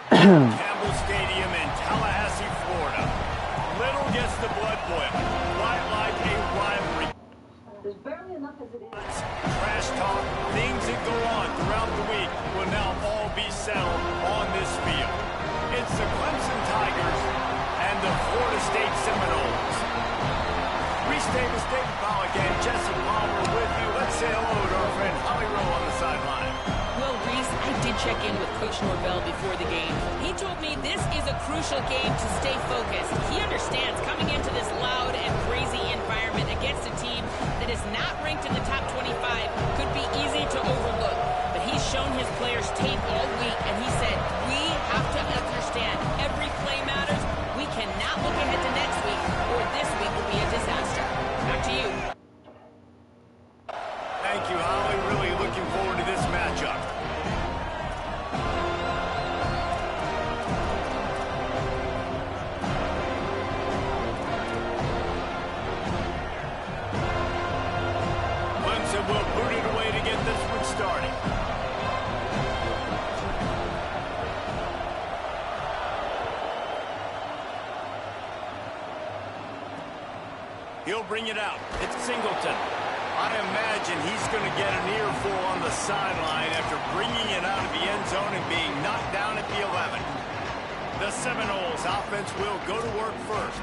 Campbell Stadium in Tallahassee, Florida. Little gets the blood boiling, right like a rivalry. There's barely enough as it is. Trash talk, things that go on throughout the week will now all be settled on this field. It's the Clemson Tigers and the Florida State Seminoles. Restate with State Powell again. Jesse Palmer with you. Let's say hello to our friend Holly Rowe on the sideline. Well, Reese, I did check in with Coach Norvell before the game. He told me this is a crucial game to stay focused. He understands coming into this loud and crazy environment against a team that is not ranked in the top 25 could be easy to overlook. But he's shown his players tape all week, and he said, we have to understand every play matters. We cannot look ahead to next week, or this week will be a disaster. Back to you. Thank you, Holly. Really looking forward to this matchup. Clemson will boot it away to get this one started. He'll bring it out. It's Singleton. I imagine he's going to get an earful on the sideline after bringing it out of the end zone and being knocked down at the 11. The Seminoles offense will go to work first.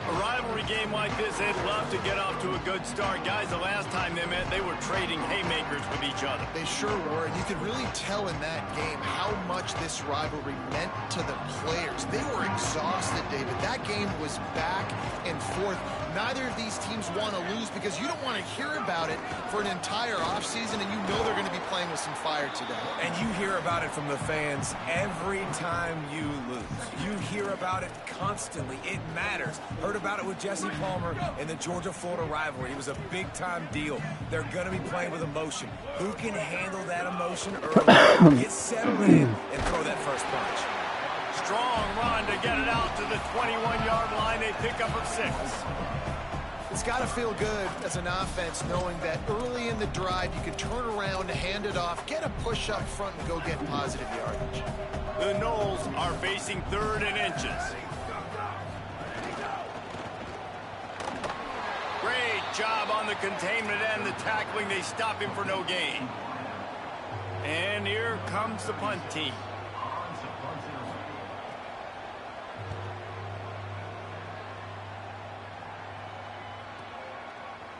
A rivalry game like this, they'd love to get off to a good start. Guys, the last time they met, they were trading haymakers with each other. They sure were, and you could really tell in that game how much this rivalry meant to the players. They were exhausted, David. That game was back and forth. Neither of these teams want to lose because you don't want to hear about it for an entire offseason, and you know they're going to be playing with some fire today. And you hear about it from the fans every time you lose. You hear about it constantly. It matters. Heard about it with Jesse Palmer in the Georgia-Florida rivalry. It was a big-time deal. They're going to be playing with emotion. Who can handle that emotion early, get settled in, and throw that first punch? Strong run to get it out to the 21-yard line. They pick up a 6. It's got to feel good as an offense knowing that early in the drive you can turn around, hand it off, get a push up front, and go get positive yardage. The Noles are facing 3rd and inches. Great job on the containment and the tackling. They stop him for no gain. And here comes the punt team.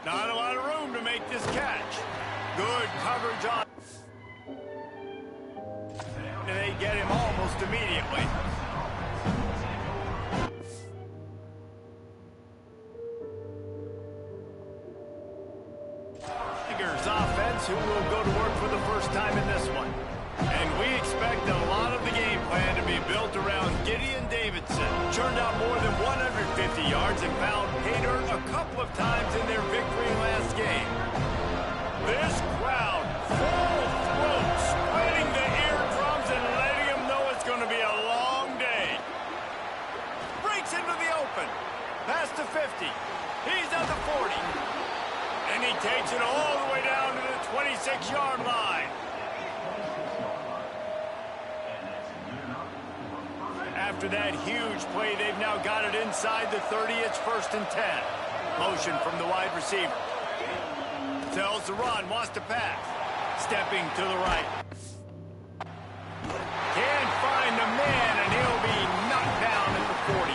Not a lot of room to make this catch. Good coverage on. And they get him almost immediately. Tigers offense, who will go to work for the first time in this one. And we expect a lot of the game plan to be built around Gideon Davidson. Churned out more than 150 yards and found pay dirt a couple of times in their victory last game. This crowd, full throat, spreading the eardrums and letting them know it's going to be a long day. Breaks into the open. Past the 50. He's at the 40. And he takes it all the way down to the 26-yard line. After that huge play, they've now got it inside the 30. It's 1st and 10. Motion from the wide receiver. Tells the run, wants to pass. Stepping to the right. Can't find the man, and he'll be knocked down at the 40.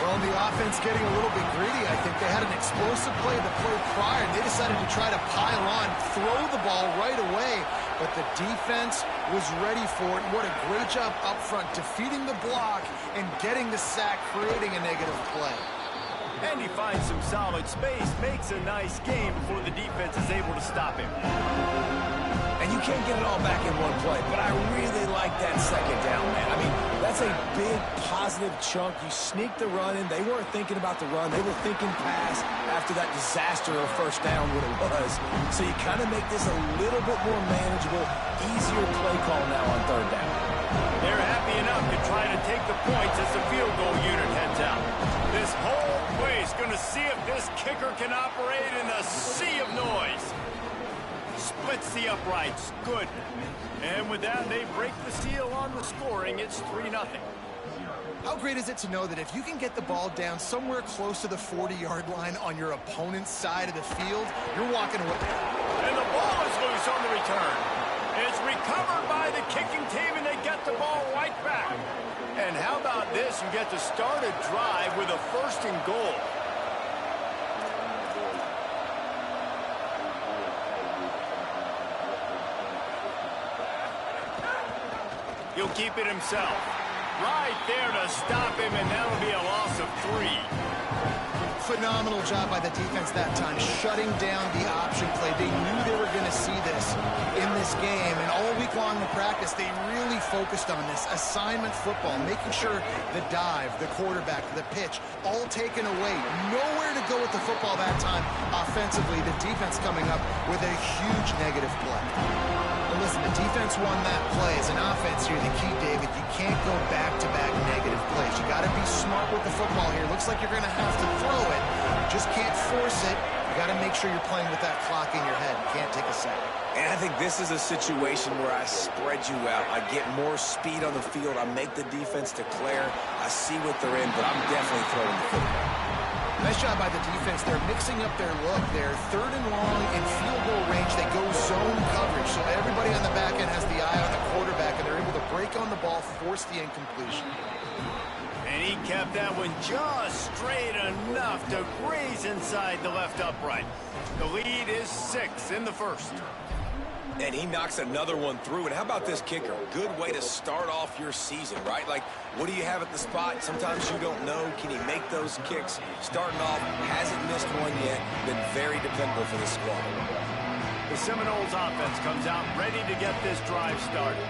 Well, the offense getting a little bit greedy. I think they had an explosive play the play prior, and they decided to try to pile on, throw the ball right away. But the defense was ready for it. What a great job up front, defeating the block and getting the sack, creating a negative play. And he finds some solid space, makes a nice game before the defense is able to stop him. And you can't get it all back in one play, but I really like that second down, man. I mean, that's a big positive chunk. You sneak the run in. They weren't thinking about the run. They were thinking pass after that disaster of first down what it was. So you kind of make this a little bit more manageable, easier play call now on 3rd down. They're happy enough to try to take the points as the field goal unit heads out. This whole place going to see if this kicker can operate in the sea of noise. Splits the uprights. Good. And with that, they break the seal on the scoring. It's 3-0. How great is it to know that if you can get the ball down somewhere close to the 40-yard line on your opponent's side of the field, you're walking away. And the ball is loose on the return. It's recovered by the kicking team, and they get the ball right back. And how about this? You get to start a drive with a 1st and goal. He'll keep it himself. Right there to stop him, and that'll be a loss of 3. Phenomenal job by the defense that time, shutting down the option play. They knew they were going to see this in this game, and all week long in practice, they really focused on this assignment football, making sure the dive, the quarterback, the pitch, all taken away. Nowhere to go with the football that time offensively. The defense coming up with a huge negative play. But listen, the defense won that play. As an offense here, the key, David, you can't go back-to-back negative plays. You got to be smart with the football here. Looks like you're going to have to throw it. You just can't force it. You got to make sure you're playing with that clock in your head. You can't take a sack. And I think this is a situation where I spread you out. I get more speed on the field. I make the defense declare. I see what they're in, but I'm definitely throwing the football. Nice job by the defense. They're mixing up their look. They're 3rd and long in field goal range. They go zone coverage. So everybody on the back end has the eye on the quarterback, and they're able to break on the ball, force the incompletion. And he kept that one just straight enough to graze inside the left upright. The lead is 6 in the 1st. And he knocks another one through. And how about this kicker? Good way to start off your season, right? Like, what do you have at the spot? Sometimes you don't know. Can he make those kicks? Starting off, hasn't missed one yet. Been very dependable for this squad. The Seminoles offense comes out ready to get this drive started.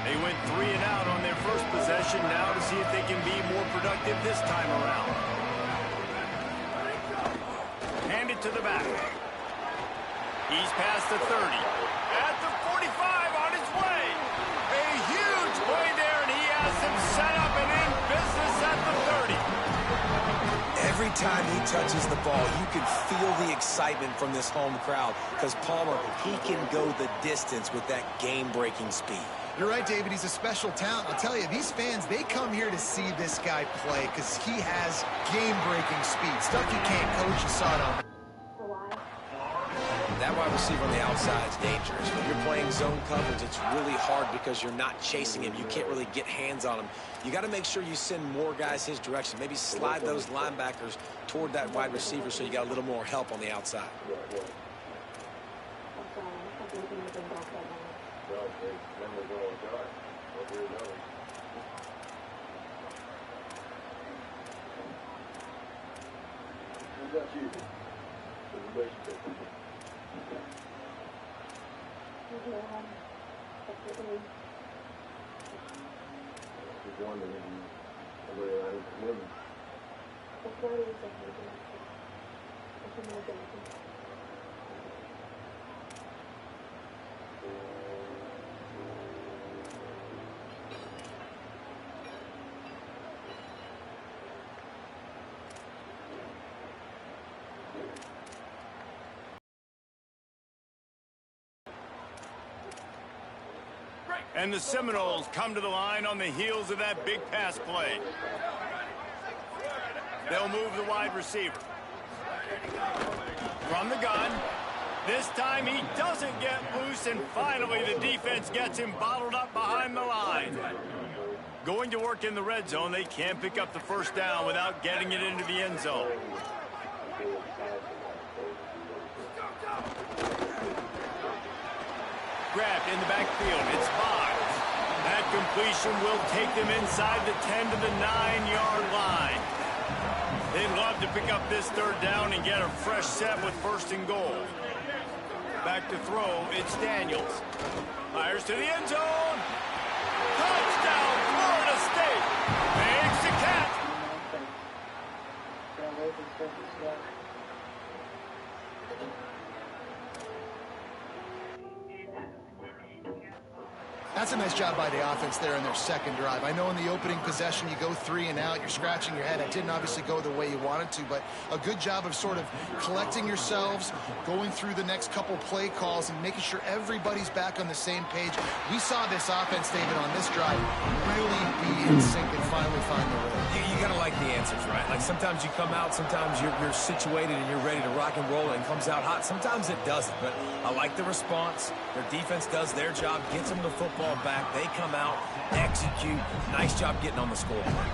They went 3 and out on their first possession, now to see if they can be more productive this time around. Hand it to the back. He's past the 30. At the 45 on his way. A huge play there, and he has him set up and in business at the 30. Every time he touches the ball, you can feel the excitement from this home crowd because Palmer, he can go the distance with that game-breaking speed. You're right, David. He's a special talent. I'll tell you, these fans, they come here to see this guy play because he has game-breaking speed. Stuff you can't coach. You saw it on. That wide receiver on the outside is dangerous. When you're playing zone coverage, it's really hard because you're not chasing him. You can't really get hands on him. You got to make sure you send more guys his direction. Maybe slide those linebackers toward that wide receiver so you got a little more help on the outside. And the Seminoles come to the line on the heels of that big pass play. They'll move the wide receiver. From the gun. This time he doesn't get loose, and finally the defense gets him bottled up behind the line. Going to work in the red zone, they can't pick up the 1st down without getting it into the end zone. Grabbed in the backfield. It's Boggs. That completion will take them inside the 10 to the 9-yard line. They'd love to pick up this 3rd down and get a fresh set with 1st and goal. Back to throw, it's Daniels. Fires to the end zone. Touchdown, Florida State. Makes the catch. That's a nice job by the offense there in their second drive. I know in the opening possession you go 3 and out, you're scratching your head. It didn't obviously go the way you wanted to, but a good job of sort of collecting yourselves, going through the next couple play calls, and making sure everybody's back on the same page. We saw this offense, David, on this drive really be in sync and finally find the rhythm. You got to like the answers, right? Like sometimes you come out, sometimes you're situated and you're ready to rock and roll and it comes out hot. Sometimes it doesn't, but I like the response. Their defense does their job, gets them the football back. They come out, execute. Nice job getting on the scoreboard.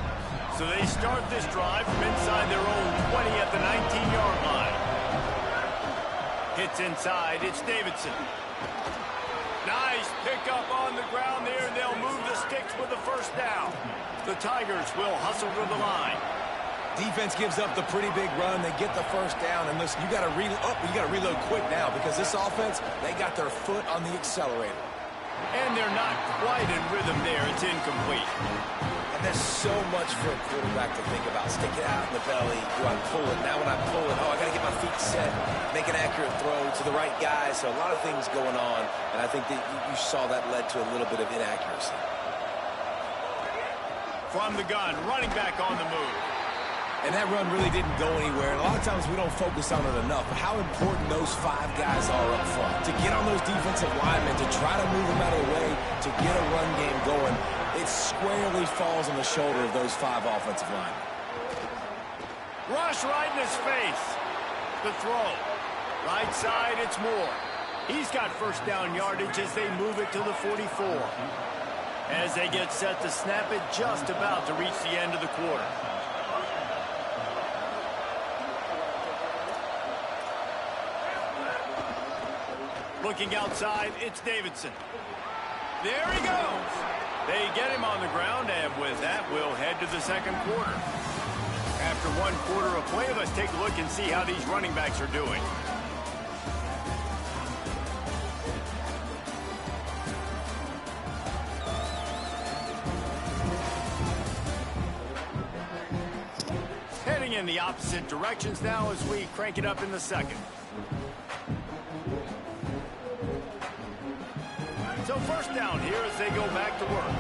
So they start this drive from inside their own 20 at the 19-yard line. Hits inside, it's Davidson. Nice pickup on the ground there, and they'll move the sticks with the first down. The Tigers will hustle to the line. Defense gives up the pretty big run. They get the first down, and listen, you got to reload quick now because this offense, they got their foot on the accelerator. And they're not quite in rhythm there. It's incomplete. And there's so much for a quarterback to think about. Stick it out in the belly. Do I pull it? Now when I pull it, I got to get my feet set, make an accurate throw to the right guy. So a lot of things going on, and I think that you saw that led to a little bit of inaccuracy. From the gun, running back on the move. And that run really didn't go anywhere. And a lot of times we don't focus on it enough. But how important those 5 guys are up front. To get on those defensive linemen, to try to move them out of the way, to get a run game going, it squarely falls on the shoulder of those 5 offensive linemen. Rush right in his face. The throw. Right side, it's Moore. He's got first down yardage as they move it to the 44. As they get set to snap it, just about to reach the end of the quarter. Looking outside, it's Davidson. There he goes. They get him on the ground, and with that, we'll head to the second quarter. After 1 quarter of play, let's take a look and see how these running backs are doing. Heading in the opposite directions now as we crank it up in the second. So first down here as they go back to work.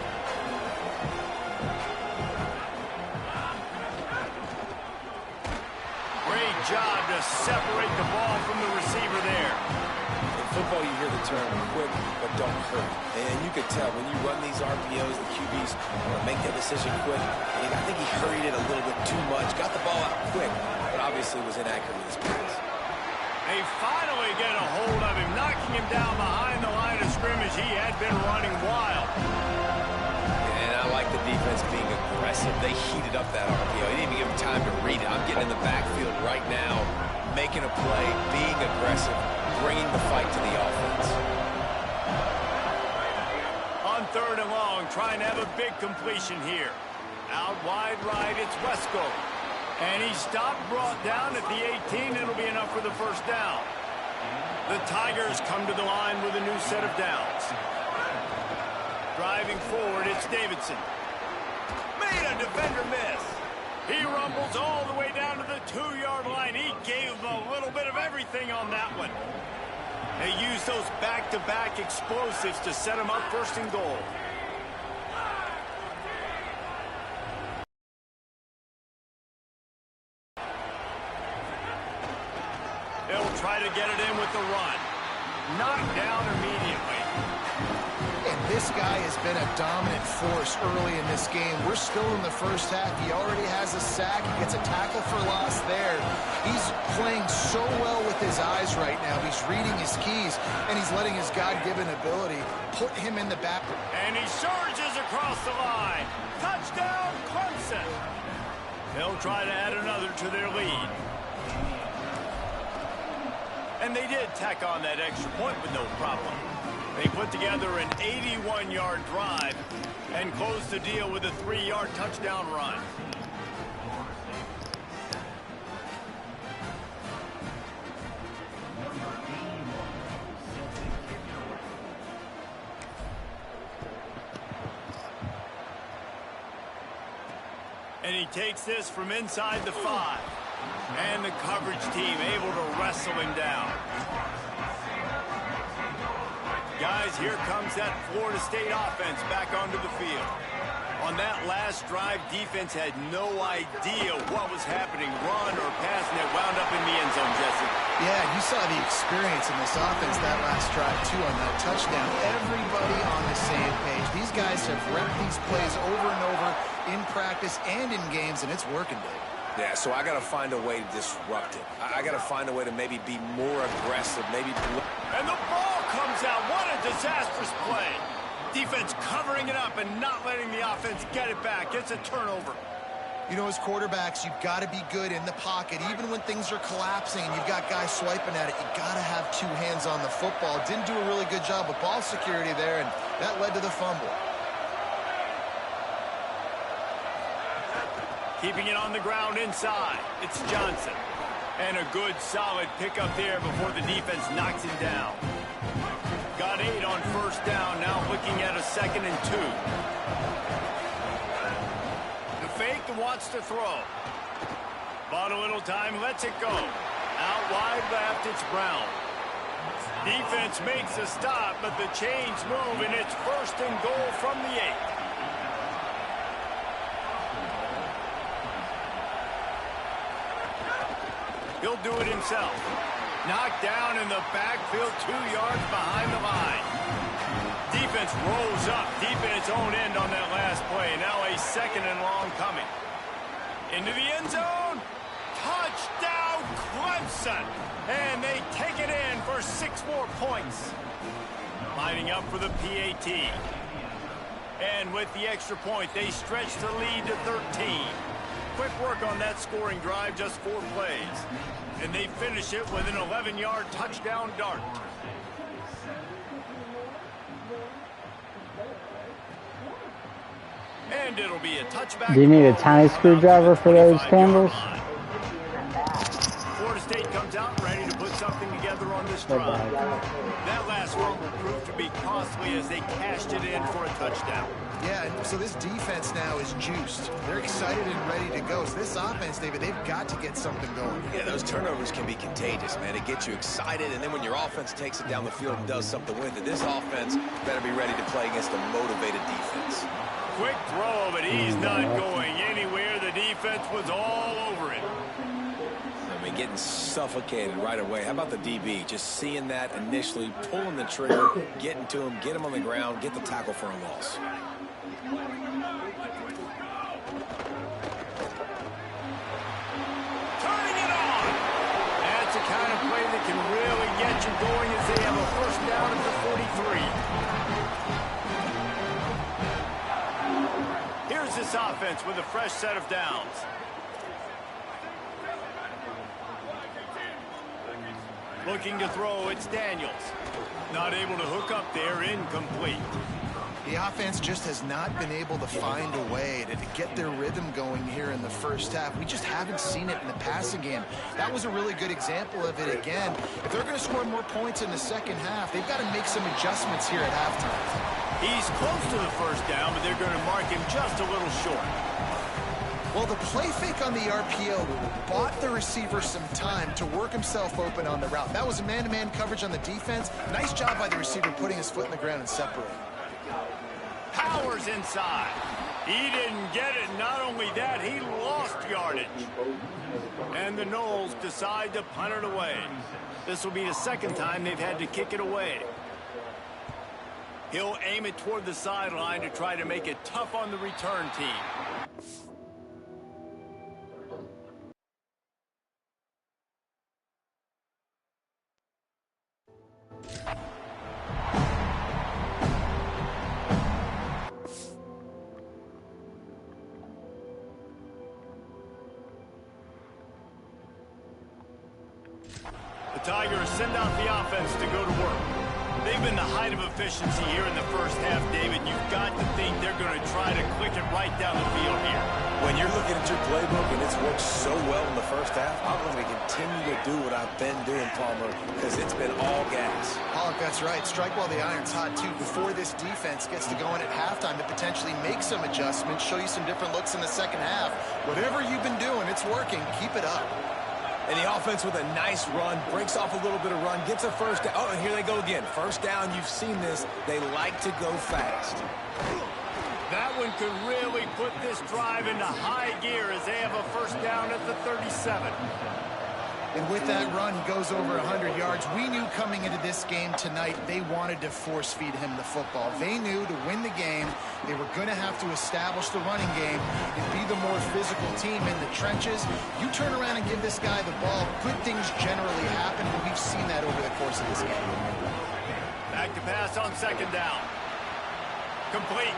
Great job to separate the ball from the receiver there. In football, you hear the term quick but don't hurt. And you could tell when you run these RPOs, the QBs want to make that decision quick. And I think he hurried it a little bit too much. Got the ball out quick, but obviously was inaccurate with his pass. They finally get a hold of him, knocking him down behind the line of scrimmage. He had been running wild. And I like the defense being aggressive. They heated up that RPO. He didn't even give him time to read it. I'm getting in the backfield right now, making a play, being aggressive, bringing the fight to the offense. On third and long, trying to have a big completion here. Out wide right, it's Wesco. And he stopped, brought down at the 18. It'll be enough for the first down. The Tigers come to the line with a new set of downs. Driving forward, it's Davidson. Made a defender miss. He rumbles all the way down to the 2-yard line. He gave him a little bit of everything on that one. They use those back-to-back explosives to set him up first and goal. They'll try to get it in with the run. Knocked down immediately. And this guy has been a dominant force early in this game. We're still in the first half. He already has a sack. He gets a tackle for loss there. He's playing so well with his eyes right now. He's reading his keys, and he's letting his God-given ability put him in the back. And he surges across the line. Touchdown, Clemson. They'll try to add another to their lead. And they did tack on that extra point with no problem. They put together an 81-yard drive and closed the deal with a 3-yard touchdown run. And he takes this from inside the 5. And the coverage team able to wrestle him down. Guys, here comes that Florida State offense back onto the field. On that last drive, defense had no idea what was happening. Run or pass, and it wound up in the end zone, Jesse. Yeah, you saw the experience in this offense that last drive, too, on that touchdown. Everybody on the same page. These guys have repped these plays over and over in practice and in games, and it's working, Dave. Yeah, so I got to find a way to disrupt it. I got to find a way to maybe be more aggressive, maybe. And the ball comes out. What a disastrous play. Defense covering it up and not letting the offense get it back. It's a turnover. You know, as quarterbacks, you've got to be good in the pocket. Even when things are collapsing and you've got guys swiping at it, you got to have two hands on the football. Didn't do a really good job of ball security there, and that led to the fumble. Keeping it on the ground inside. It's Johnson. And a good, solid pickup there before the defense knocks him down. Got 8 on first down. Now looking at a 2nd and 2. The fake wants to throw. Bought a little time. Lets it go. Out wide left. It's Brown. Defense makes a stop, but the chains move, and it's 1st and goal from the 8. He'll do it himself. Knocked down in the backfield, 2 yards behind the line. Defense rolls up deep in its own end on that last play. Now a 2nd and long coming. Into the end zone. Touchdown, Clemson. And they take it in for 6 more points. Lining up for the PAT. And with the extra point, they stretch the lead to 13. Quick work on that scoring drive, just 4 plays. And they finish it with an 11-yard touchdown dart. And it'll be a touchback. Do you need a tiny screwdriver for those handles? Florida State comes out ready to put something together on this drive. That last one proved to be costly as they cashed it in for a touchdown. Yeah, and so this defense now is juiced. They're excited and ready to go. So this offense, David, they've got to get something going. Yeah, those turnovers can be contagious, man. It gets you excited, and then when your offense takes it down the field and does something with it, this offense better be ready to play against a motivated defense. Quick throw, but he's not going anywhere. The defense was all over it. I mean, getting suffocated right away. How about the DB? Just seeing that initially, pulling the trigger, getting to him, get him on the ground, get the tackle for a loss. Turning it on. That's the kind of play that can really get you going as they have a 1st down at the 43. Here's this offense with a fresh set of downs. Looking to throw, it's Daniels. Not able to hook up there, incomplete. The offense just has not been able to find a way to get their rhythm going here in the first half. We just haven't seen it in the passing game. That was a really good example of it again. If they're going to score more points in the second half, they've got to make some adjustments here at halftime. He's close to the 1st down, but they're going to mark him just a little short. Well, the play fake on the RPO bought the receiver some time to work himself open on the route. That was a man-to-man coverage on the defense. Nice job by the receiver putting his foot in the ground and separating. Powers inside. He didn't get it. Not only that, he lost yardage. And the Noles decide to punt it away. This will be the 2nd time they've had to kick it away. He'll aim it toward the sideline to try to make it tough on the return team. The Tigers send out the offense to go to work. They've been the height of efficiency here in the first half, David. You've got to think they're going to try to click it right down the field here. When you're looking at your playbook and it's worked so well in the first half, I'm going to continue to do what I've been doing, Palmer, because it's been all gas. Pollock, that's right. Strike while the iron's hot, too, before this defense gets to going at halftime to potentially make some adjustments, show you some different looks in the second half. Whatever you've been doing, it's working. Keep it up. And the offense with a nice run, breaks off a little bit of run, gets a first down. Oh, and here they go again. First down, you've seen this. They like to go fast. That one could really put this drive into high gear as they have a first down at the 37. And with that run, he goes over 100 yards. We knew coming into this game tonight, they wanted to force feed him the football. They knew to win the game, they were going to have to establish the running game and be the more physical team in the trenches. You turn around and give this guy the ball, good things generally happen, and we've seen that over the course of this game. Back to pass on second down. Complete.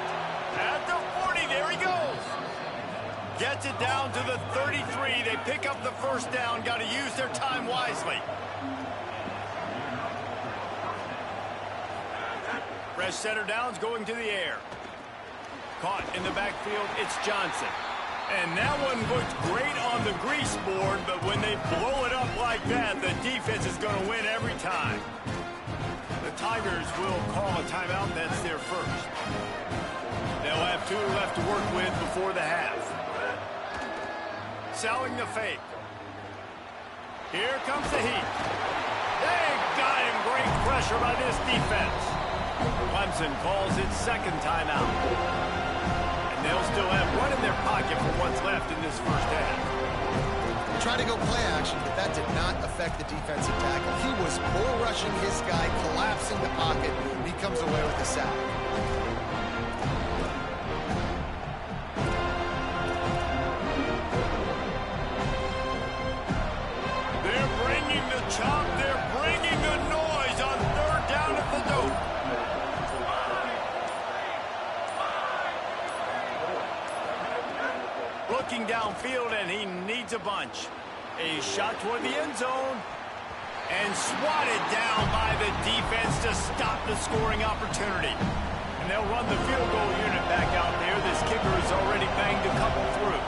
At the 40, there he goes. Gets it down to the 33. They pick up the first down. Got to use their time wisely. Fresh center downs going to the air. Caught in the backfield, it's Johnson. And that one looked great on the grease board, but when they blow it up like that, the defense is going to win every time. The Tigers will call a timeout. That's their first. They'll have 2 left to work with before the half. Selling the fake. Here comes the heat. They got him. Great pressure by this defense. Clemson calls its second timeout. And they'll still have one in their pocket for what's left in this first half. They tried to go play action, but that did not affect the defensive tackle. He was bull rushing his guy, collapsing the pocket, and he comes away with a sack. Chop, they're bringing the noise on third down at the dope. Looking downfield, and he needs a bunch. A shot toward the end zone. And swatted down by the defense to stop the scoring opportunity. And they'll run the field goal unit back out there. This kicker has already banged a couple through.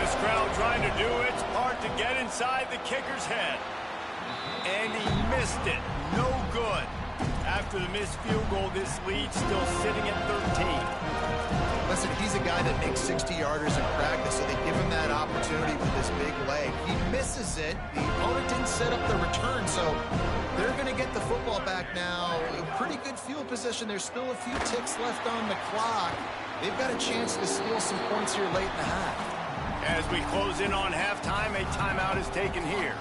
This crowd trying to do its part to get inside the kicker's head. And he missed it. No good. After the missed field goal, this lead still sitting at 13. Listen, he's a guy that makes 60-yarders in practice, so they give him that opportunity with this big leg. He misses it. The opponent didn't set up the return, so they're going to get the football back now. A pretty good field position. There's still a few ticks left on the clock. They've got a chance to steal some points here late in the half. As we close in on halftime, a timeout is taken here.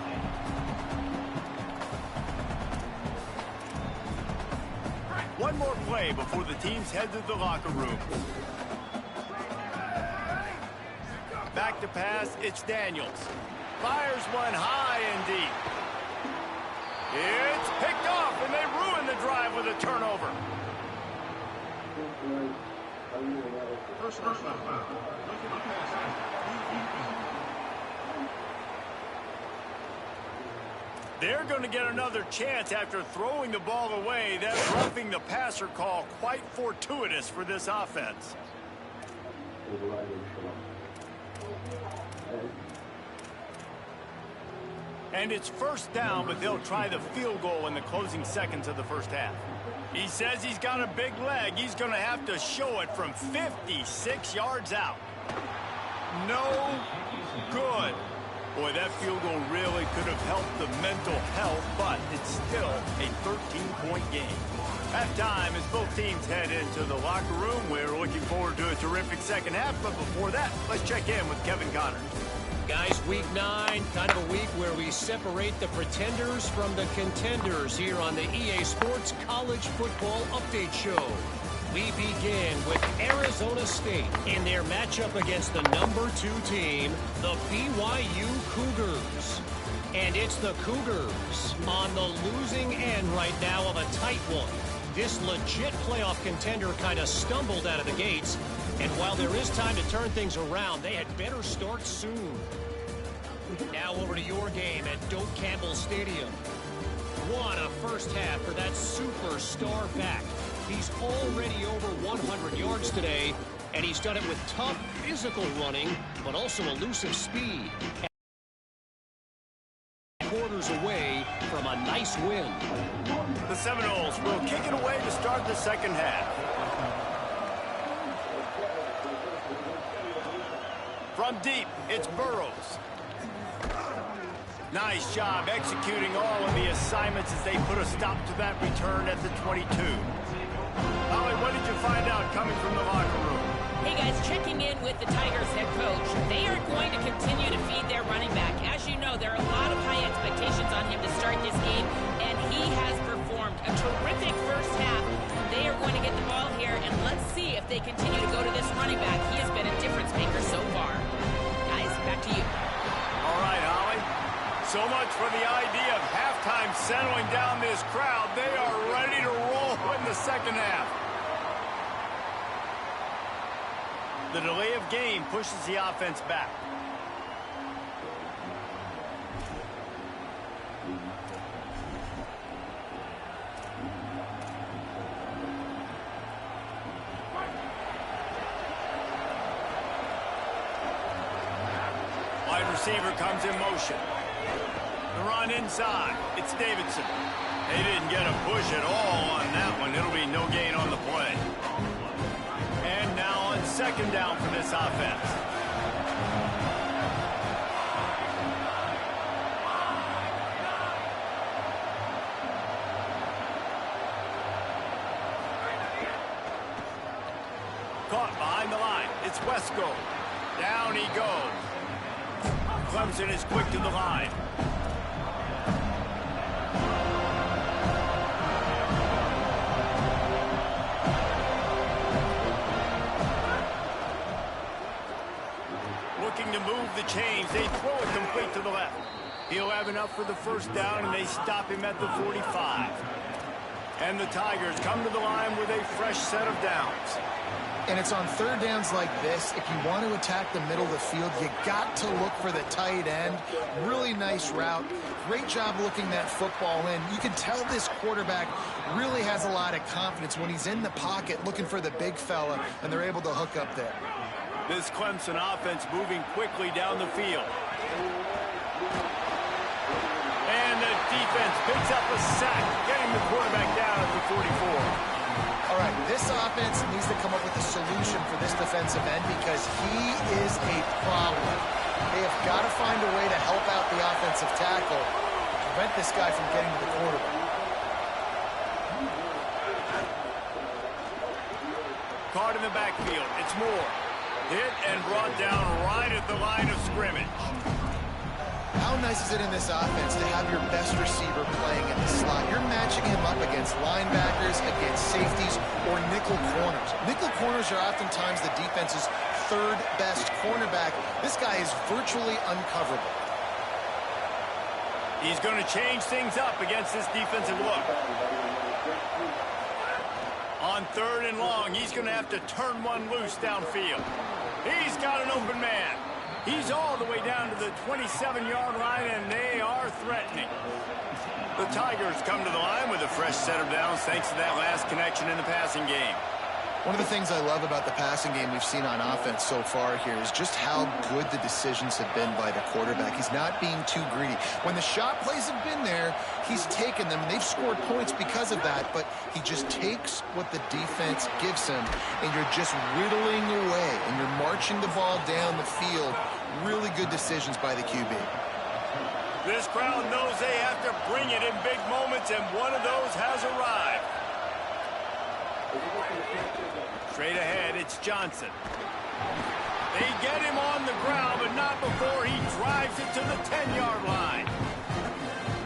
One more play before the teams head to the locker room. Back to pass, it's Daniels. Fires one high and deep. It's picked off, and they ruin the drive with a turnover. They're going to get another chance after throwing the ball away. That roughing the passer call quite fortuitous for this offense. And it's first down, but they'll try the field goal in the closing seconds of the first half. He says he's got a big leg. He's going to have to show it from 56 yards out. No good. Boy, that field goal really could have helped the mental health, but it's still a 13-point game. Halftime as both teams head into the locker room. We're looking forward to a terrific second half, but before that, let's check in with Kevin Connors. Guys, week 9, kind of a week where we separate the pretenders from the contenders here on the EA Sports College Football Update Show. We begin with Arizona State in their matchup against the number 2 team, the BYU Cougars. And it's the Cougars on the losing end right now of a tight one. This legit playoff contender kind of stumbled out of the gates. And while there is time to turn things around, they had better start soon. Now over to your game at Doak Campbell Stadium. What a first half for that superstar back. He's already over 100 yards today, and he's done it with tough physical running, but also elusive speed. Quarters away from a nice win. The Seminoles will kick it away to start the second half. From deep, it's Burrows. Nice job executing all of the assignments as they put a stop to that return at the 22. Holly, what did you find out coming from the locker room? Hey guys, checking in with the Tigers head coach. They are going to continue to feed their running back. As you know, there are a lot of high expectations on him to start this game, and he has performed a terrific first half. They are going to get the ball here, and let's see if they continue to go to this running back. He has been a difference maker so far. Guys, back to you. All right, Holly. So much for the idea of halftime settling down this crowd. They are ready to roll in the second half. The delay of game pushes the offense back. Wide receiver comes in motion. The run inside. It's Davidson. They didn't get a push at all on that one. It'll be no gain on the play. And now on second down for this offense. Caught behind the line. It's Weazel. Down he goes. Clemson is quick to the line. Looking to move the chains. They throw it complete to the left. He'll have enough for the first down, and they stop him at the 45. And the Tigers come to the line with a fresh set of downs. And it's on third downs like this. If you want to attack the middle of the field, you got to look for the tight end. Really nice route. Great job looking that football in. You can tell this quarterback really has a lot of confidence when he's in the pocket looking for the big fella, and they're able to hook up there. This Clemson offense moving quickly down the field. And the defense picks up a sack, getting the quarterback down at the 44. All right, this offense needs to come up with a solution for this defensive end because he is a problem. They have got to find a way to help out the offensive tackle, prevent this guy from getting to the quarterback. Caught in the backfield. It's Moore. Hit and brought down right at the line of scrimmage. How nice is it in this offense to have your best receiver playing in the slot? You're matching him up against linebackers, against safeties, or nickel corners. Nickel corners are oftentimes the defense's third best cornerback. This guy is virtually uncoverable. He's going to change things up against this defensive look. On third and long, he's going to have to turn one loose downfield. He's got an open man. He's all the way down to the 27-yard line, and they are threatening. The Tigers come to the line with a fresh set of downs thanks to that last connection in the passing game. One of the things I love about the passing game we've seen on offense so far here is just how good the decisions have been by the quarterback. He's not being too greedy. When the shot plays have been there, he's taken them, and they've scored points because of that, but he just takes what the defense gives him, and you're just whittling away, and you're marching the ball down the field. Really good decisions by the QB. This crowd knows they have to bring it in big moments, and one of those has arrived. Straight ahead, it's Johnson. They get him on the ground, but not before he drives it to the 10-yard line.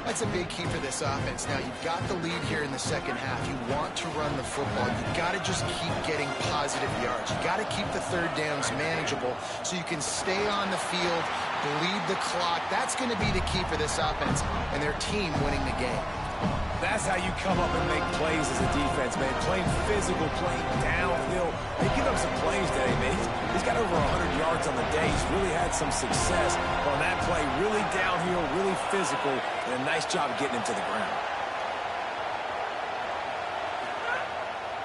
That's a big key for this offense. Now, you've got the lead here in the second half. You want to run the football. You've got to just keep getting positive yards. You've got to keep the third downs manageable so you can stay on the field, bleed the clock. That's going to be the key for this offense and their team winning the game. That's how you come up and make plays as a defense, man. Playing physical, playing downhill. They give up some plays today, man. He's got over 100 yards on the day. He's really had some success on that play. Really downhill, really physical, and a nice job getting him to the ground.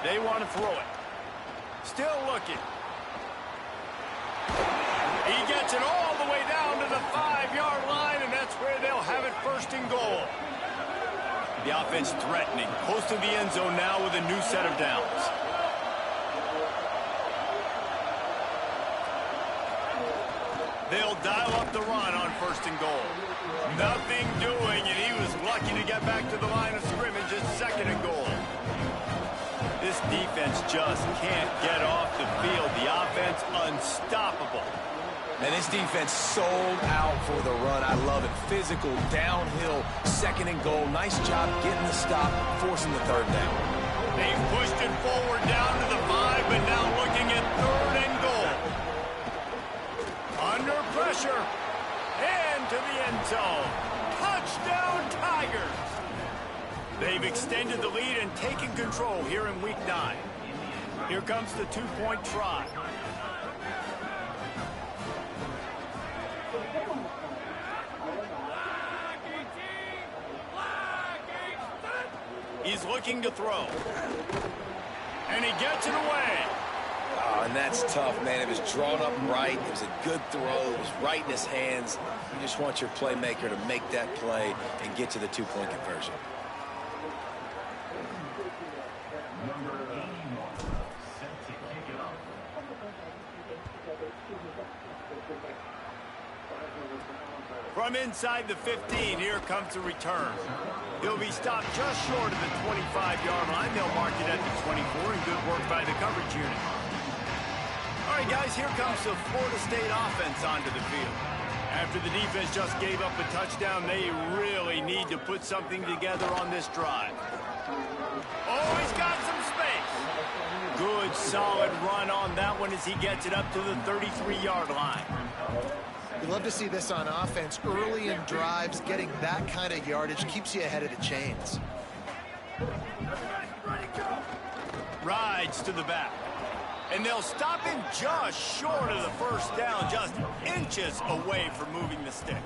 They want to throw it. Still looking. He gets it all the way down to the 5-yard line, and that's where they'll have it first and goal. The offense threatening, close to the end zone now with a new set of downs. They'll dial up the run on first and goal. Nothing doing, and he was lucky to get back to the line of scrimmage at 2nd and goal. This defense just can't get off the field. The offense unstoppable. And this defense sold out for the run. I love it. Physical, downhill, 2nd and goal. Nice job getting the stop, forcing the 3rd down. They've pushed it forward down to the 5, but now looking at 3rd and goal. Under pressure. And to the end zone. Touchdown, Tigers. They've extended the lead and taken control here in Week 9. Here comes the 2-point try. He's looking to throw. And he gets it away. Oh, and that's tough, man. It was drawn up right. It was a good throw. It was right in his hands. You just want your playmaker to make that play and get to the 2-point conversion. From inside the 15, here comes the return. He'll be stopped just short of the 25-yard line. They'll mark it at the 24, and good work by the coverage unit. All right, guys, here comes the Florida State offense onto the field. After the defense just gave up a touchdown, they really need to put something together on this drive. Oh, he's got some space. Good, solid run on that one as he gets it up to the 33-yard line. You love to see this on offense. Early in drives, getting that kind of yardage keeps you ahead of the chains. Rides to the back. And they'll stop him just short of the 1st down, just inches away from moving the sticks.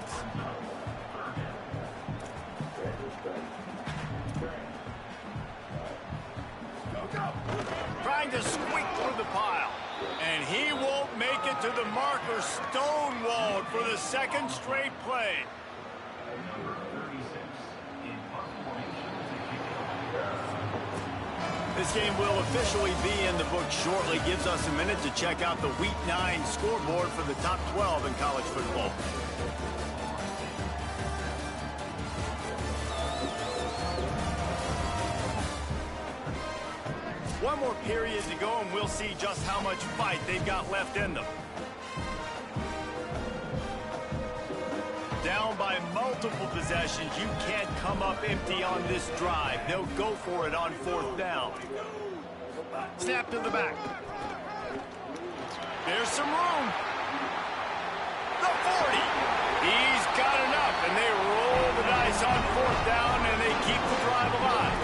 Trying to squeak through the pile. And he won't make it to the marker, stonewalled for the 2nd straight play. This game will officially be in the book shortly. Gives us a minute to check out the Week 9 scoreboard for the top 12 in college football. One more period to go, and we'll see just how much fight they've got left in them. Down by multiple possessions, you can't come up empty on this drive. They'll go for it on 4th down. Snap to the back. There's some room. The 40. He's got enough, and they roll the dice on 4th down, and they keep the drive alive.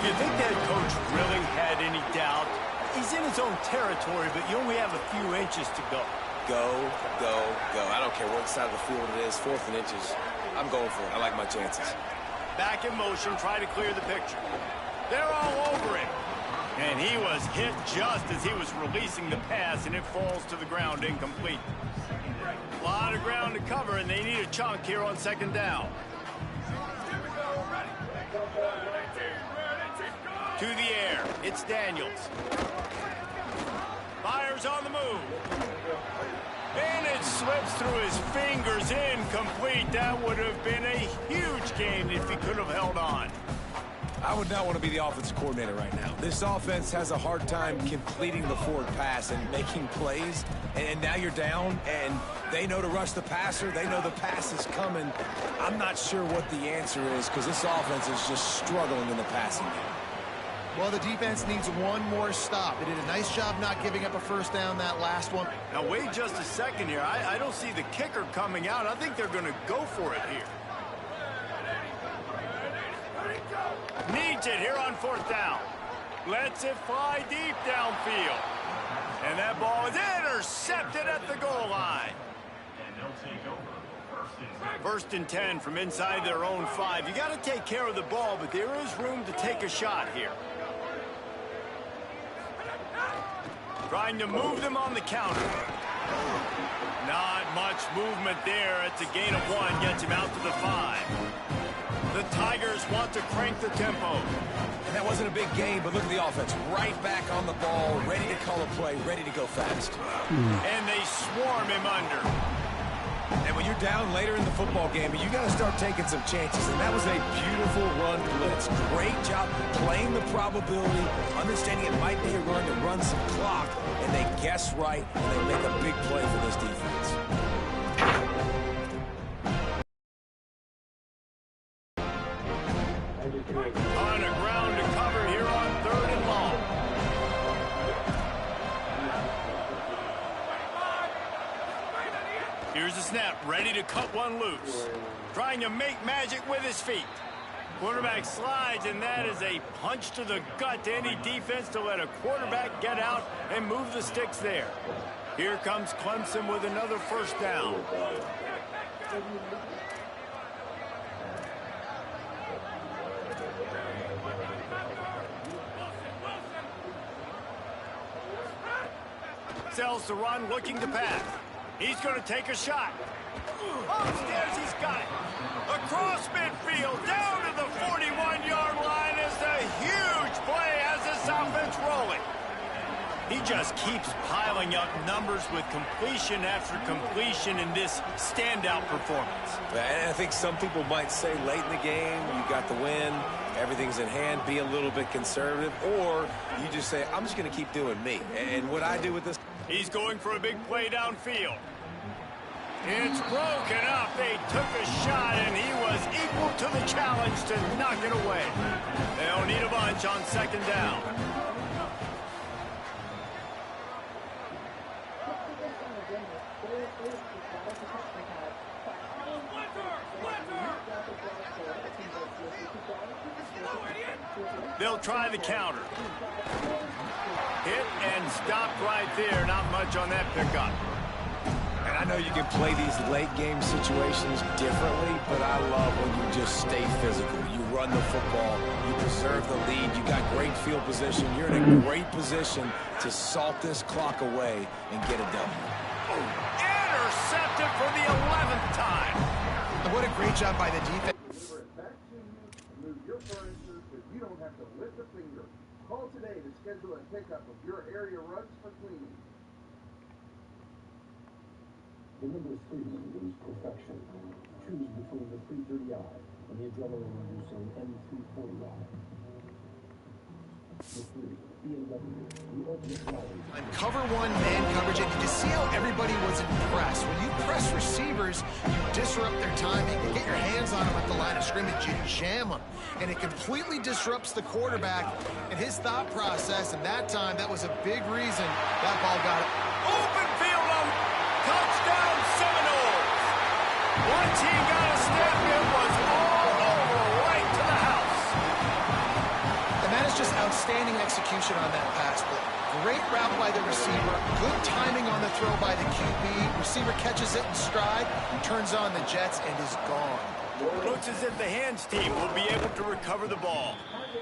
Do you think that coach really had any doubt? He's in his own territory, but you only have a few inches to go. Go, go, go. I don't care what side of the field it is, 4th and inches. I'm going for it. I like my chances. Back in motion, try to clear the picture. They're all over him. And he was hit just as he was releasing the pass, and it falls to the ground incomplete. A lot of ground to cover, and they need a chunk here on 2nd down. To the air, it's Daniels. Fires on the move. And it slips through his fingers, incomplete. That would have been a huge gain if he could have held on. I would not want to be the offensive coordinator right now. This offense has a hard time completing the forward pass and making plays. And now you're down, and they know to rush the passer. They know the pass is coming. I'm not sure what the answer is because this offense is just struggling in the passing game. Well, the defense needs one more stop. They did a nice job not giving up a 1st down that last one. Now, wait just a second here. I don't see the kicker coming out. I think they're going to go for it here. Needs it here on 4th down. Lets it fly deep downfield. And that ball is intercepted at the goal line. 1st and 10 from inside their own 5. You got to take care of the ball, but there is room to take a shot here. Trying to move them on the counter. Not much movement there. It's a gain of 1. Gets him out to the 5. The Tigers want to crank the tempo. And that wasn't a big gain, but look at the offense. Right back on the ball, ready to call a play, ready to go fast. And they swarm him under. And when you're down later in the football game, and you got to start taking some chances. And that was a beautiful run blitz. Great job playing the probability, understanding it might be a run to run some clock, and they guess right, and they make a big play for this defense. On a ground to cover here on 3rd and long. Here's the snap, ready to cut one loose. Trying to make magic with his feet. Quarterback slides, and that is a punch to the gut to any defense to let a quarterback get out and move the sticks there. Here comes Clemson with another first down. Sells the run, looking to pass. He's going to take a shot. Upstairs, he's got it. Across midfield, down to the 41-yard line is a huge play as this offense rolling. He just keeps piling up numbers with completion after completion in this standout performance. And I think some people might say late in the game, you got the win, everything's in hand, be a little bit conservative, or you just say, I'm just going to keep doing me. And what I do with this... He's going for a big play downfield. It's broken up. They took a shot, and he was equal to the challenge to knock it away. They'll need a bunch on 2nd down. They'll try the counter. Hit and stopped right there. Not much on that pickup. And I know you can play these late game situations differently, but I love when you just stay physical. You run the football, you preserve the lead, you got great field position. You're in a great position to salt this clock away and get a W. Intercepted for the 11th time. And what a great job by the defense. Move your furniture so you don't have to lift a finger. Call today to schedule a pickup of your area rugs for cleaning. Remember, freedom is perfection. Choose between the 330i and the adrenaline-inducing M340i. The 3, BMW, the ultimate riding. On cover 1 man coverage, and you see how everybody was impressed. When you press receivers, you disrupt their timing. You get your hands on them at the line of scrimmage, you jam them. And it completely disrupts the quarterback and his thought process. And that time, that was a big reason that ball got open field on touchdown Seminoles. Once he got a step, it was all over right to the house. And that is just outstanding execution on that pass play. Great route by the receiver, good timing on the throw by the QB. Receiver catches it in stride, turns on the jets, and is gone. Looks as if the hands team will be able to recover the ball.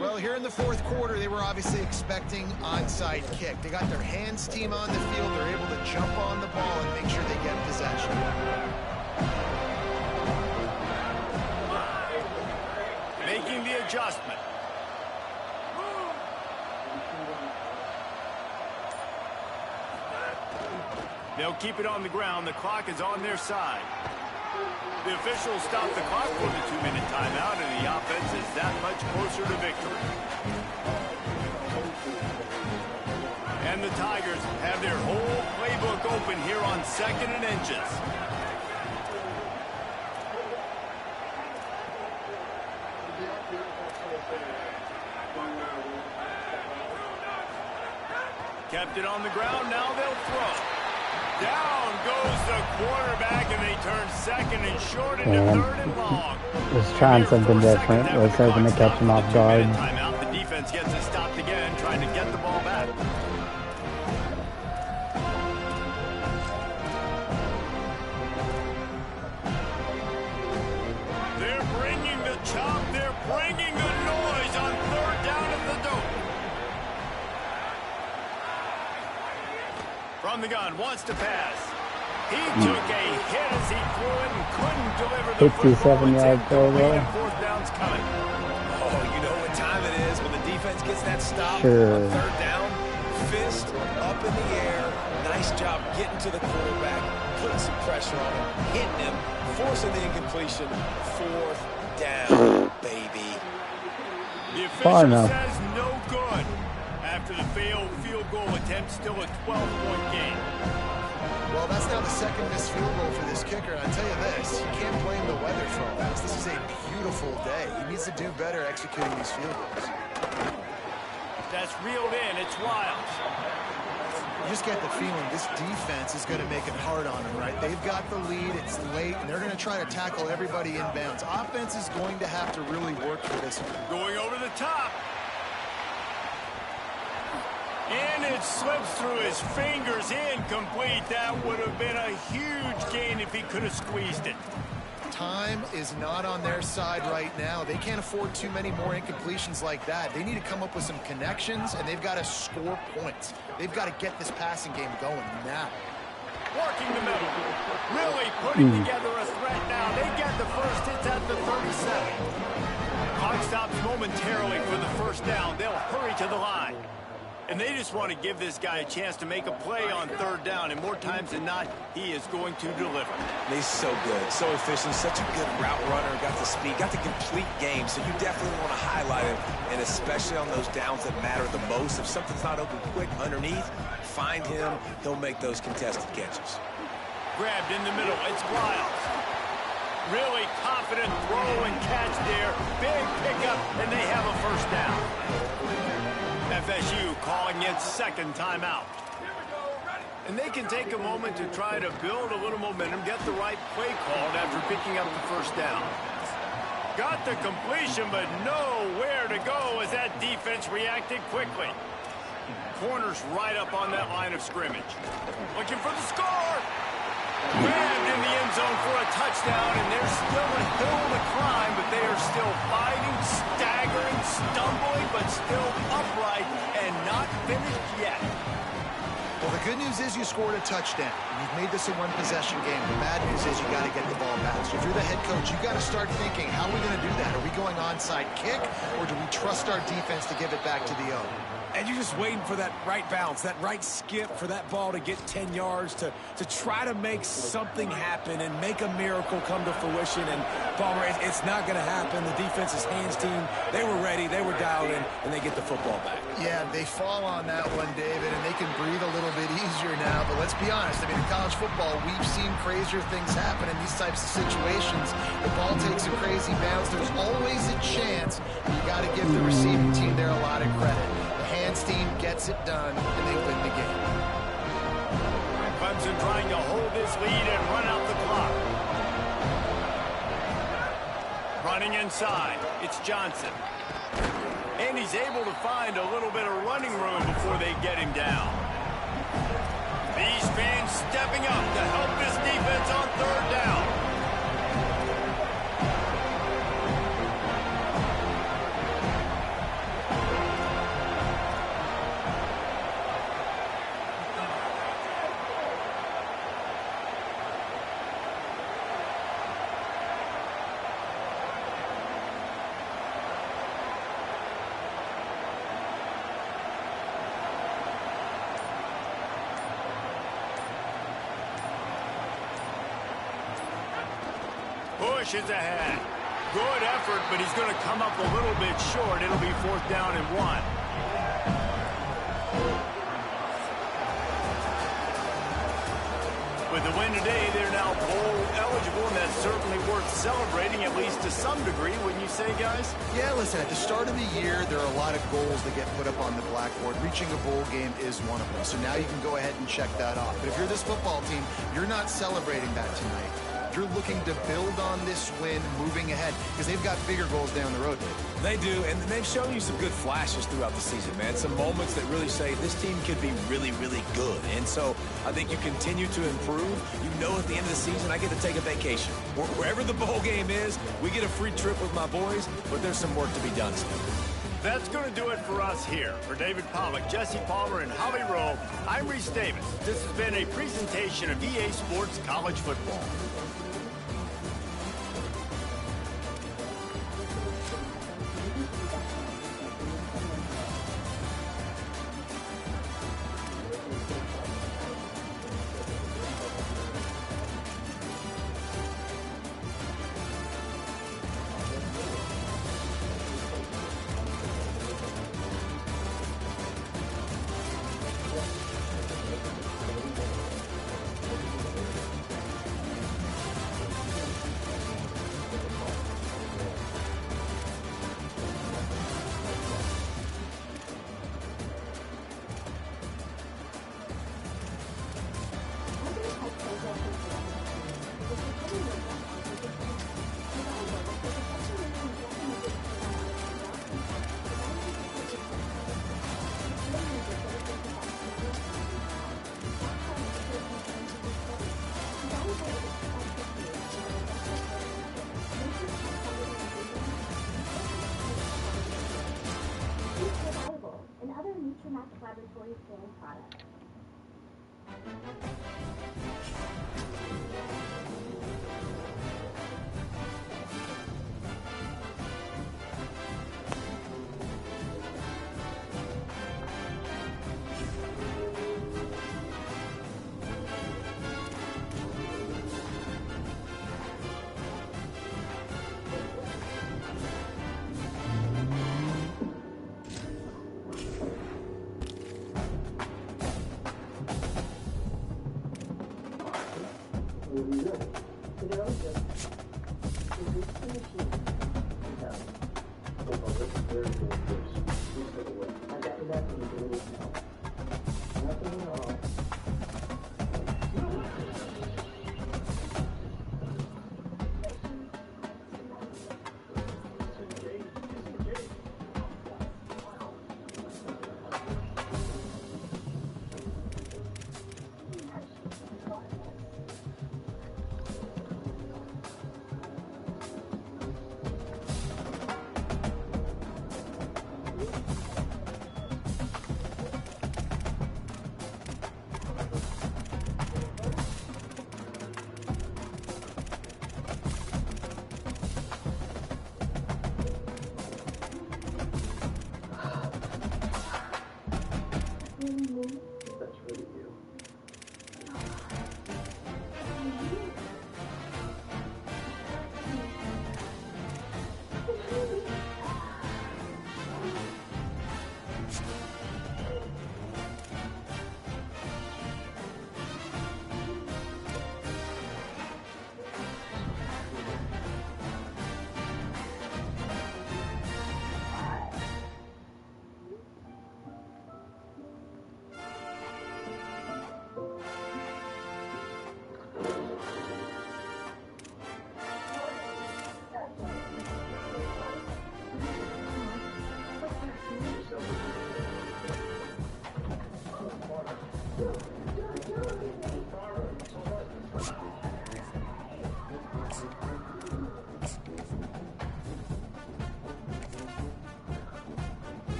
Well, here in the 4th quarter, they were obviously expecting onside kick. They got their hands team on the field. They're able to jump on the ball and make sure they get possession. Making the adjustment. They'll keep it on the ground. The clock is on their side. The officials stop the clock for the 2-minute timeout, and the offense is that much closer to victory. And the Tigers have their whole playbook open here on 2nd and inches. Kept it on the ground, now they'll throw. Down goes the quarterback, and they turn 2nd and short into 3rd and long. Just trying something different. Let's hoping to catch him off guard. Timeout. The defense gets it stopped again, trying to get the ball back. They're bringing the chop. They're bringing the noise on 3rd down at the dope. From the gun, wants to pass. He took a hit as he threw it and couldn't deliver the 57-yard field goal. 4th down's coming. Oh, you know what time it is when the defense gets that stop Sure. on 3rd down. Fist up in the air. Nice job getting to the quarterback, putting some pressure on him, hitting him, forcing the incompletion. 4th down, baby. The official says no good. After the failed field goal attempt, still a 12-point game. Well, that's now the second missed field goal for this kicker, and I tell you this, you can't blame the weather for all this. This is a beautiful day. He needs to do better executing these field goals. That's reeled in. It's Wiles. You just get the feeling this defense is going to make it hard on them, right? They've got the lead. It's late, and they're going to try to tackle everybody inbounds. Offense is going to have to really work for this one. Going over the top. And it slips through his fingers, incomplete. That would have been a huge gain if he could have squeezed it. Time is not on their side right now. They can't afford too many more incompletions like that. They need to come up with some connections, and they've got to score points. They've got to get this passing game going now. Working the middle. Really putting together a threat now. They get the first. It's at the 37. Clock stops momentarily for the first down. They'll hurry to the line. And they just want to give this guy a chance to make a play on 3rd down, and more times than not, he is going to deliver. He's so good, so efficient, such a good route runner, got the speed, got the complete game, so you definitely want to highlight him, and especially on those downs that matter the most. If something's not open quick underneath, find him, he'll make those contested catches. Grabbed in the middle, it's Wiles. Really confident throw and catch there. Big pickup, and they have a first down. FSU calling its 2nd timeout. And they can take a moment to try to build a little momentum, get the right play called after picking up the first down. Got the completion, but nowhere to go as that defense reacted quickly. Corners right up on that line of scrimmage. Looking for the score. Grabbed in the end zone for a touchdown, and there's still a hill to climb, but they are still fighting, staggering, stumbling, but still upright and not finished yet. Well, the good news is you scored a touchdown. You've made this a one-possession game. The bad news is you got to get the ball back. So if you're the head coach, you got to start thinking, how are we going to do that? Are we going onside kick, or do we trust our defense to give it back to the O? And you're just waiting for that right bounce, that right skip for that ball to get 10 yards to try to make something happen and make a miracle come to fruition. And, Palmer, it's not going to happen. The defense's hands team, they were ready, they were dialed in, and they get the football back. Yeah, they fall on that one, David, and they can breathe a little bit easier now. But let's be honest, I mean, in college football, we've seen crazier things happen in these types of situations. The ball takes a crazy bounce. There's always a chance. You got to give the receiving team there a lot of credit. Hands team gets it done, and they win the game. Clemson trying to hold this lead and run out the clock. Running inside, it's Johnson. And he's able to find a little bit of running room before they get him down. These fans stepping up to help this defense on 3rd down. Pushes ahead. Good effort, but he's going to come up a little bit short. It'll be 4th down and 1. With the win today, they're now bowl eligible, and that's certainly worth celebrating, at least to some degree, wouldn't you say, guys? Yeah, listen, at the start of the year, there are a lot of goals that get put up on the blackboard. Reaching a bowl game is one of them, so now you can go ahead and check that off. But if you're this football team, you're not celebrating that tonight. You're looking to build on this win moving ahead because they've got bigger goals down the road, Dave. They do, and they've shown you some good flashes throughout the season, man. Some moments that really say this team could be really, really good. And so I think you continue to improve. You know at the end of the season, I get to take a vacation. Wherever the bowl game is, we get a free trip with my boys, but there's some work to be done still. That's going to do it for us here. For David Pollack, Jesse Palmer, and Holly Rowe, I'm Reese Davis. This has been a presentation of EA Sports College Football. and other Nutramax Laboratories brand products.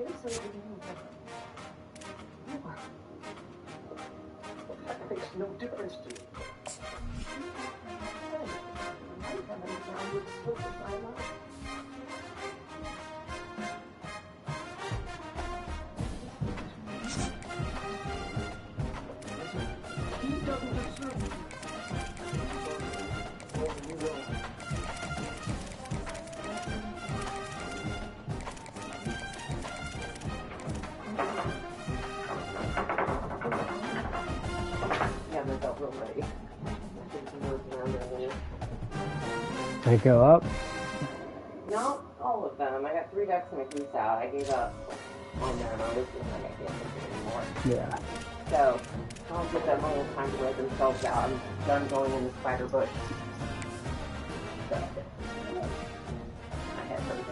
That makes no difference to me. He doesn't deserve it. Did it go up? Not all of them. I got 3 ducks and a goose out. I gave up on them. I was just like, I can't take it anymore. Yeah. So I'll give them a little time to wear themselves out. I'm done going in the spider bush. So I had something.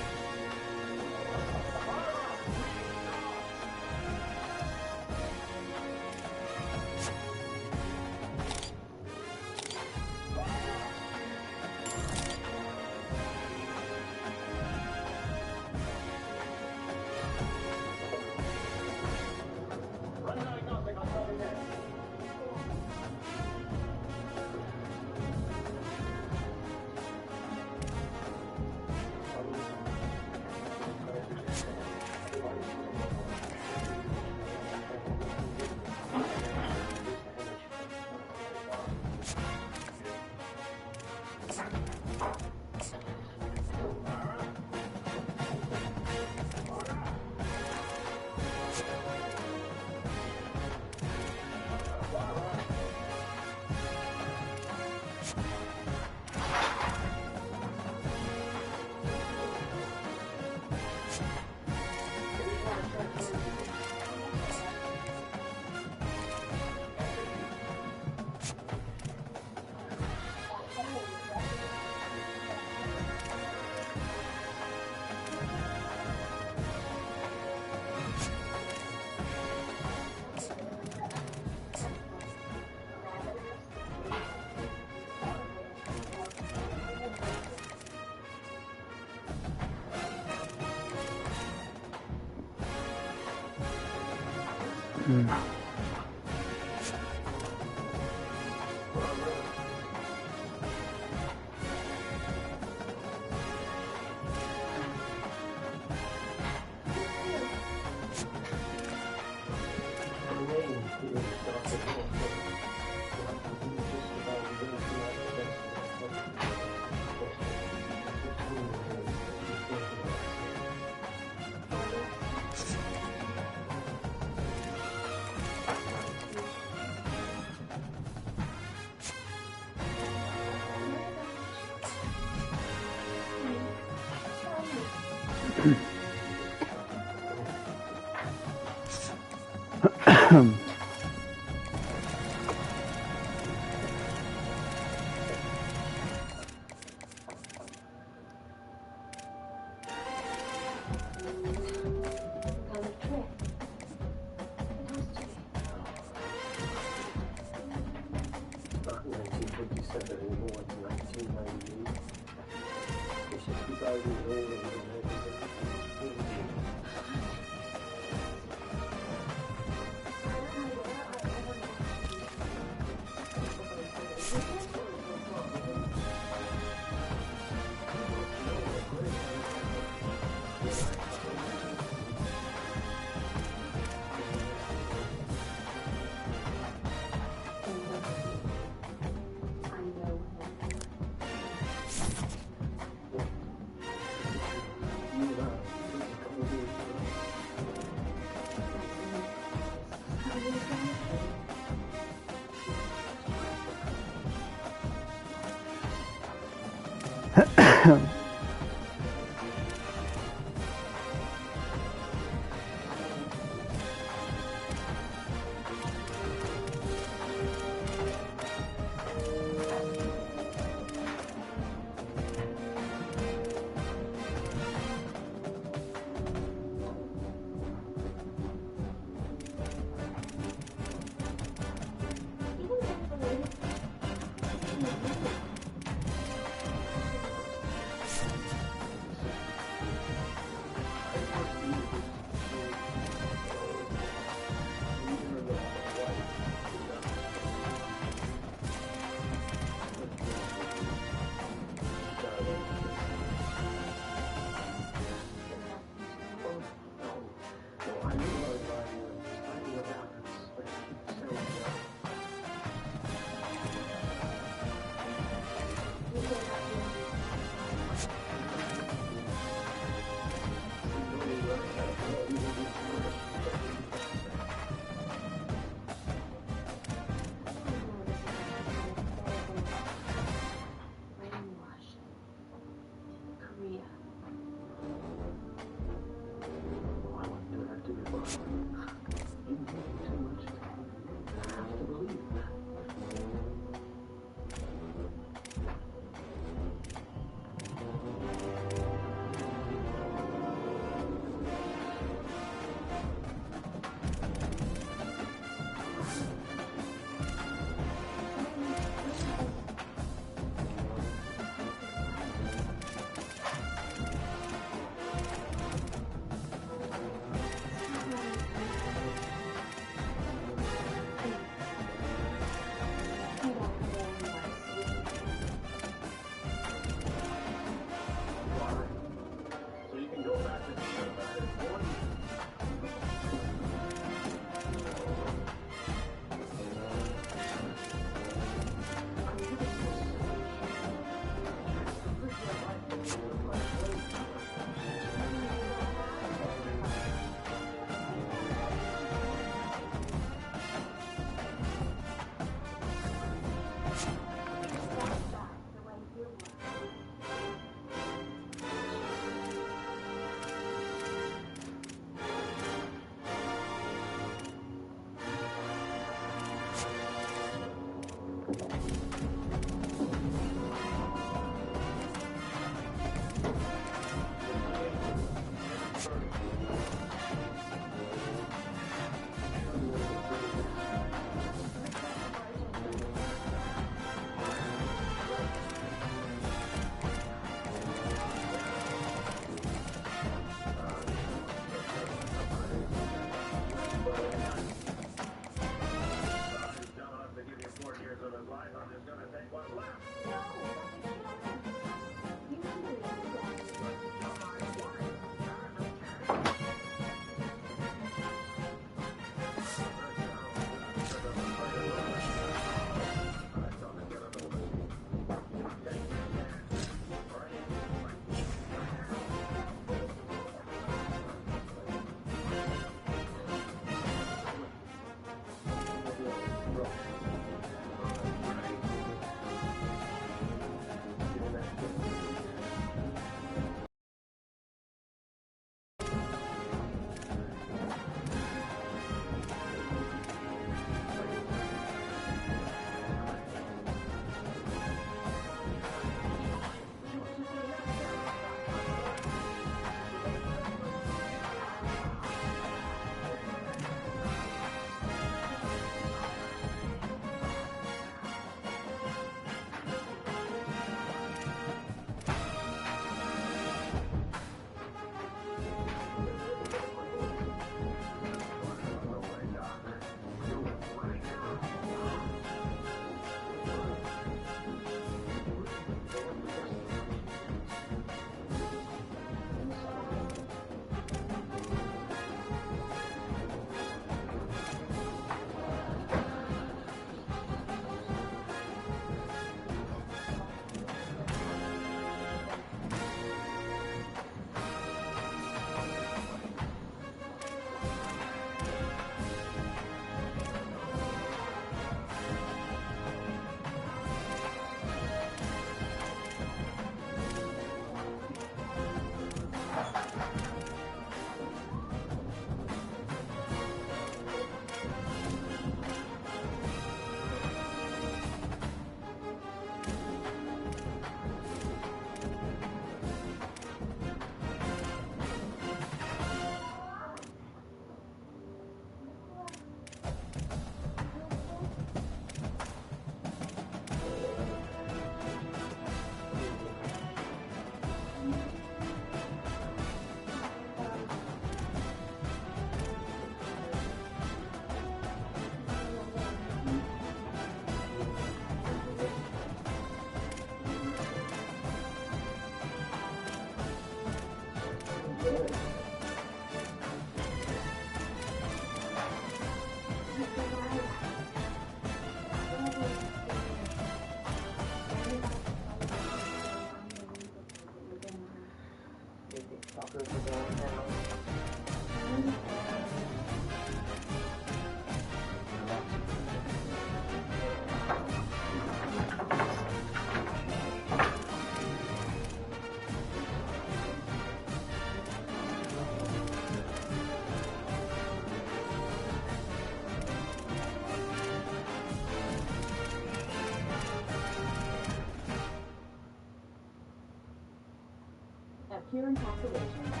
secure encapsulation.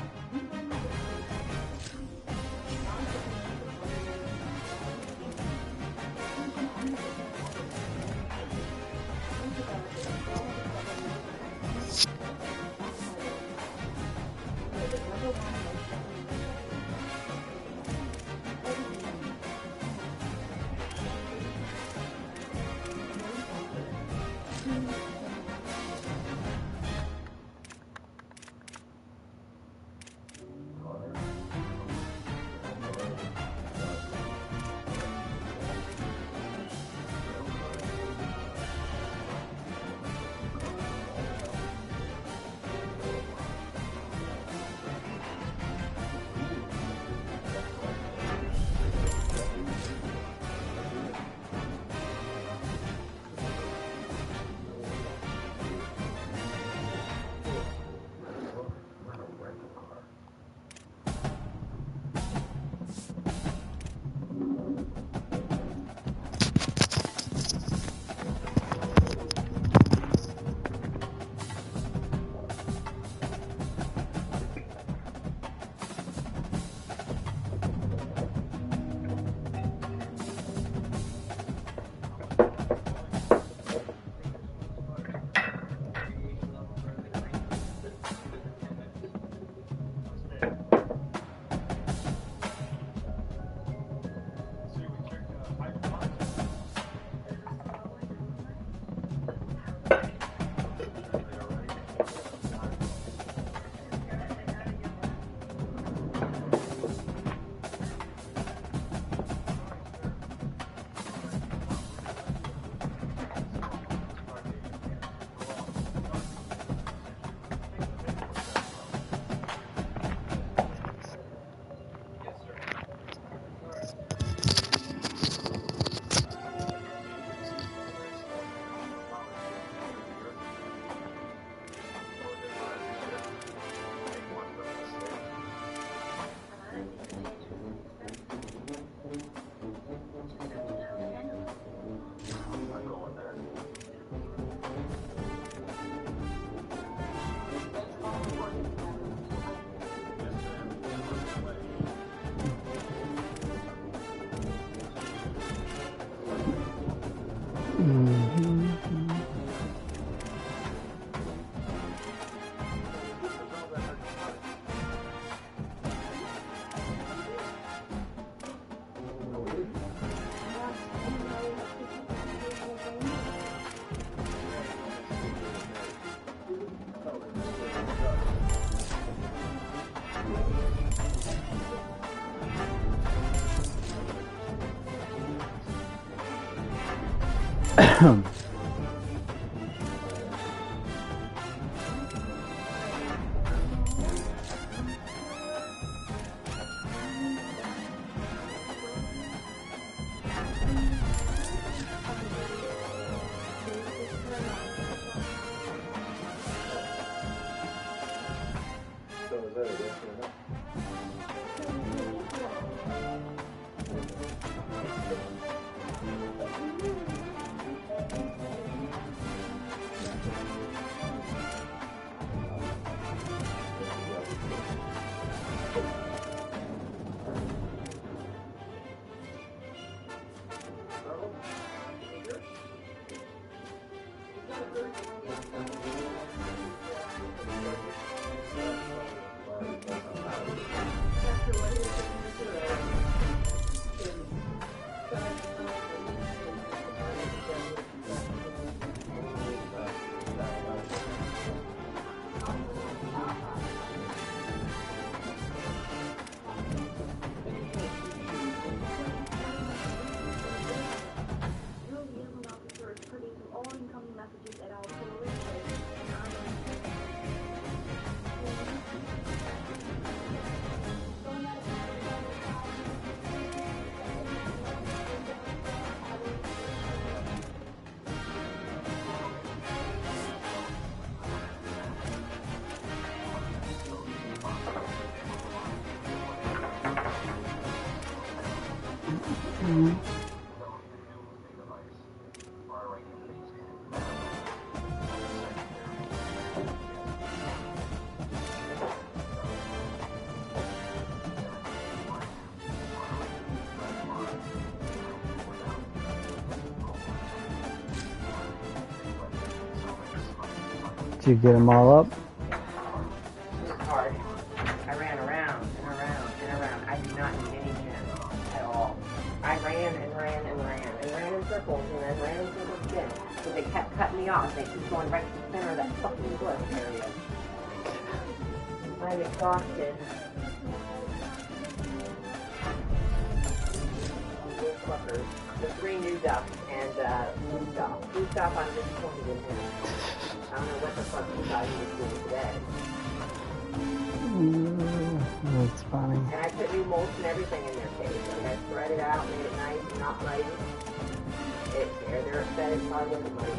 Did you get them all up? It was hard. I ran around and around and around. I did not need any chance at all. I ran and ran and ran and ran in circles and then ran in circles again. So they kept cutting me off. They keep going right to the center of that fucking bush area. I'm exhausted. Fuckers. The 3 new ducks and Weazel. Weazel, I'm disappointed in him. I don't know what the fuck he thought he was doing today. That's funny. And I put new mulch and everything in their cage. Like I spread it out, made it nice and not muddy. They're upset it probably wasn't muddy.